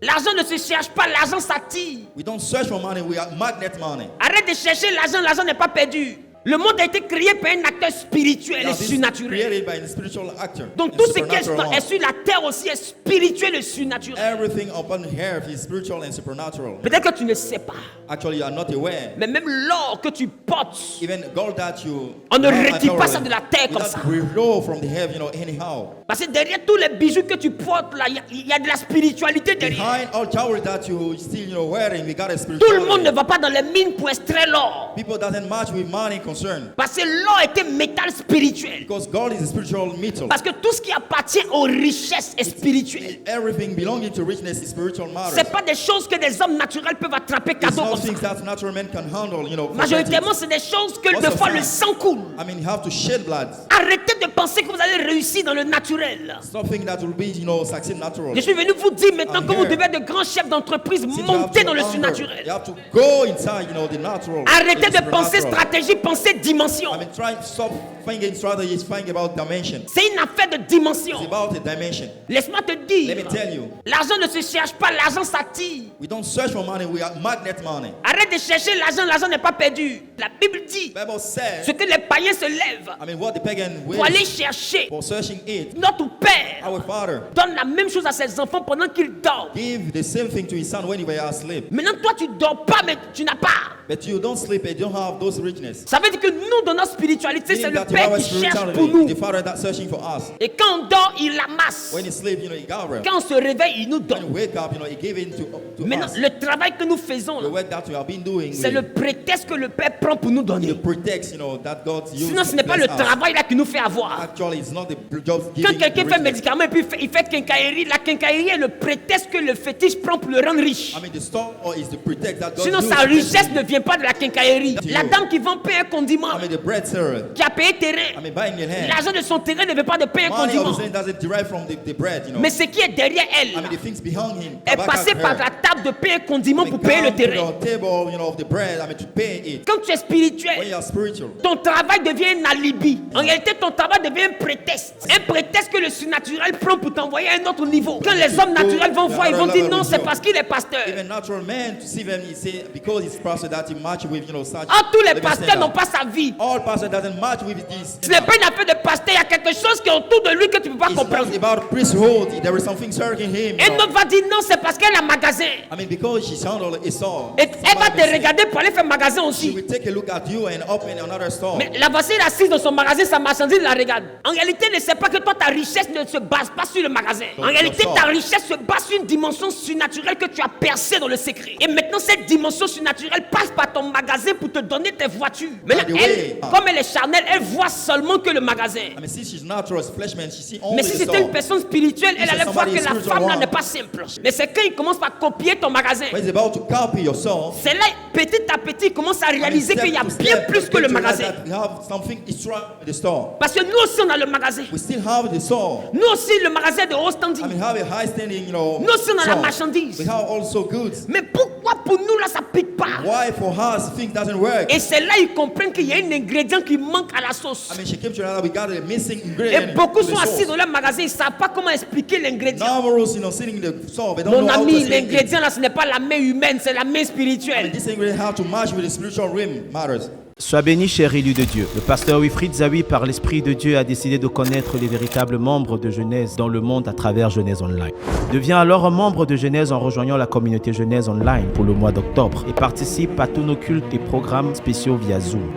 L'argent ne se cherche pas, l'argent s'attire. We don't search for money, we are magnet money. Arrête de chercher l'argent, l'argent n'est pas perdu. Le monde a été créé par un acteur spirituel et Now, this is surnaturel. created by the spiritual actor. Donc and tout ce qui est supernatural sur la terre aussi est spirituel et surnaturel. Everything upon earth is spiritual and supernatural. Peut-être que tu ne sais pas, Actually, you are not aware. mais même l'or que tu portes, Even gold that you on ne have retire pas naturally, ça de la terre comme ça. we flow from the heaven, anyhow. Parce que derrière tous les bijoux que tu portes là, il y a de la spiritualité derrière. Behind all jewelry that you still, wearing, we got a Tout le monde ne spirituality. va pas dans les mines pour extraire l'or. People doesn't match with money concern. Parce que l'or est un métal spirituel. Because gold is a spiritual metal. Parce que tout ce qui appartient aux richesses est spirituel. Everything belonging to richness is spiritual matters. C'est pas des choses que des hommes naturels peuvent attraper It's cadeau not comme ça. things that natural men can handle, for Majoritairement, granted. c'est des choses que Most des of fois the le time. sang coule. I mean, you have to shed blood. Arrêtez de penser que vous allez réussir dans le naturel. Something that will be, succeed natural. Je suis venu vous dire maintenant I'm que vous here. devez être de grands chefs d'entreprise, Since you have monter to dans le hunger, surnaturel. You have to go inside, the natural. Arrêtez and de penser supernatural. stratégie, pensez dimension. I mean, try to stop thinking strategies, think about dimension. C'est une affaire de dimension. It's about a dimension. Laisse-moi te dire, Let me tell you, l'argent ne se cherche pas, l'argent s'attire. we don't search for money, we are magnet money. Arrête de chercher l'argent, l'argent n'est pas perdu. La Bible dit, The Bible says, ce que les païens se lèvent I mean, what the pagan pour aller ways chercher, for searching it, notre Père our Father donne la même chose à ses enfants pendant qu'ils dorment. give the same thing to his son when he was asleep. Maintenant, toi, tu dors pas, mais tu n'as pas. But you don't sleep and you don't have those richness. Ça veut dire que nous, dans notre spiritualité, c'est Meaning le that you Père have a qui cherche pour spirituality, nous. the Father that's searching for us. Et quand on dort, il amasse. When you sleep, he gather. Quand on se réveille, il nous When donne. you wake up, he gave in to Maintenant, us. le travail que nous faisons, The là, work that we have been doing, c'est le prétexte que le Père prend pour nous donner. it protects, that God uses. Sinon, ce n'est pas le travail là qui nous fait avoir. Actually, it's not the job Quand giving. quelqu'un the fait richness. médicament et puis il fait quincaillerie, la quincaillerie est le prétexte que le fétiche prend pour le rendre riche. I mean, the store is the pretext that God Sinon, uses sa to richesse bless ne you. vient pas de la quincaillerie. To La you. dame qui vend payer un condiment, I mean, the bread seller. qui a payé I terrain, mean, buying the hand. l'argent de son terrain ne veut pas de payer un Money condiment. obviously doesn't derive from the bread, Mais ce qui est derrière I elle mean, the things behind him. est passé par la table de payer un condiment pour payer le terrain. The table, of the bread. I mean, to pay it. Quand tu es When spirituel, you are spiritual, ton travail devient un alibi. En réalité, ton travail devient un prétexte. Un prétexte que le surnaturel prend pour t'envoyer à un autre niveau. Quand les hommes naturels vont voir, ils vont dire non, c'est parce qu'il est pasteur. even natural men to see them, he say because he's pastor that he match with, such. Ah, tous les living pasteurs standard. n'ont pas sa vie. All pastor doesn't match with this. Ce n'est pas une affaire de pasteur, il y a quelque chose qui est autour de lui que tu ne peux pas It's comprendre. not about priesthood. There is something circling him. Un homme va dire non, c'est parce qu'elle a magasin. I mean, because she's handled a store. Et elle va te regarder pour aller faire magasin She aussi. will take a look at you and open another store. Mais la voici assise dans son magasin, sa marchandise la regarde. En réalité, ne sait pas que toi, ta richesse ne se base pas sur le magasin. En réalité, ta richesse se base sur une dimension surnaturelle que tu as percée dans le secret. Et maintenant, cette dimension surnaturelle passe par ton magasin pour te donner tes voitures. Maintenant, By the elle, way, comme elle est charnelle, elle voit seulement que le magasin. I mean, since she's natural, as flesh man, she see only Mais si the c'était une store. personne spirituelle, elle If allait voir somebody que is la spiritual femme là one. n'est pas simple. Mais c'est quand il commence par copier ton magasin. When he's about to copy yourself, C'est là, petit à petit, il commence à réaliser qu'il y a bien plus que le magasin. You have something extra in the store. Parce que nous aussi, on a le magasin. We still have the store. Nous aussi, le magasin de haut standing. I mean, have a high standing, Nous aussi, on a la store. marchandise. We have also goods. Mais pourquoi pour nous, là, ça ne pique pas? Why for us things doesn't work? Et c'est là ils comprennent qu'il y a un ingrédient qui manque à la sauce. I mean, she came to another, we got a missing Et ingredient. beaucoup to the sont assis sauce. dans leur magasin, ils ne savent pas comment expliquer l'ingrédient. Numerous, sitting in the store, they don't Mon know how to ami, explain it. l'ingrédient là, ce n'est pas la main humaine, c'est la main I mean, spirituelle. this ingredient have to match with the spiritual realm matters. Sois béni, cher élu de Dieu. Le pasteur Wilfried Zawi, par l'Esprit de Dieu, a décidé de connaître les véritables membres de Genèse dans le monde à travers Genèse Online. Deviens alors un membre de Genèse en rejoignant la communauté Genèse Online pour le mois d'octobre et participe à tous nos cultes et programmes spéciaux via Zoom.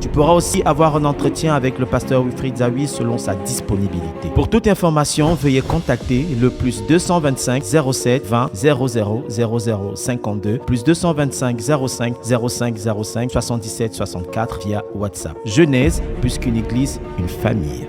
Tu pourras aussi avoir un entretien avec le pasteur Wilfried Zawi selon sa disponibilité. Pour toute information, veuillez contacter le plus 225 07 20 00 00 52 plus 225 05 05 05 77 64 via WhatsApp. Genèse, plus qu'une église, une famille.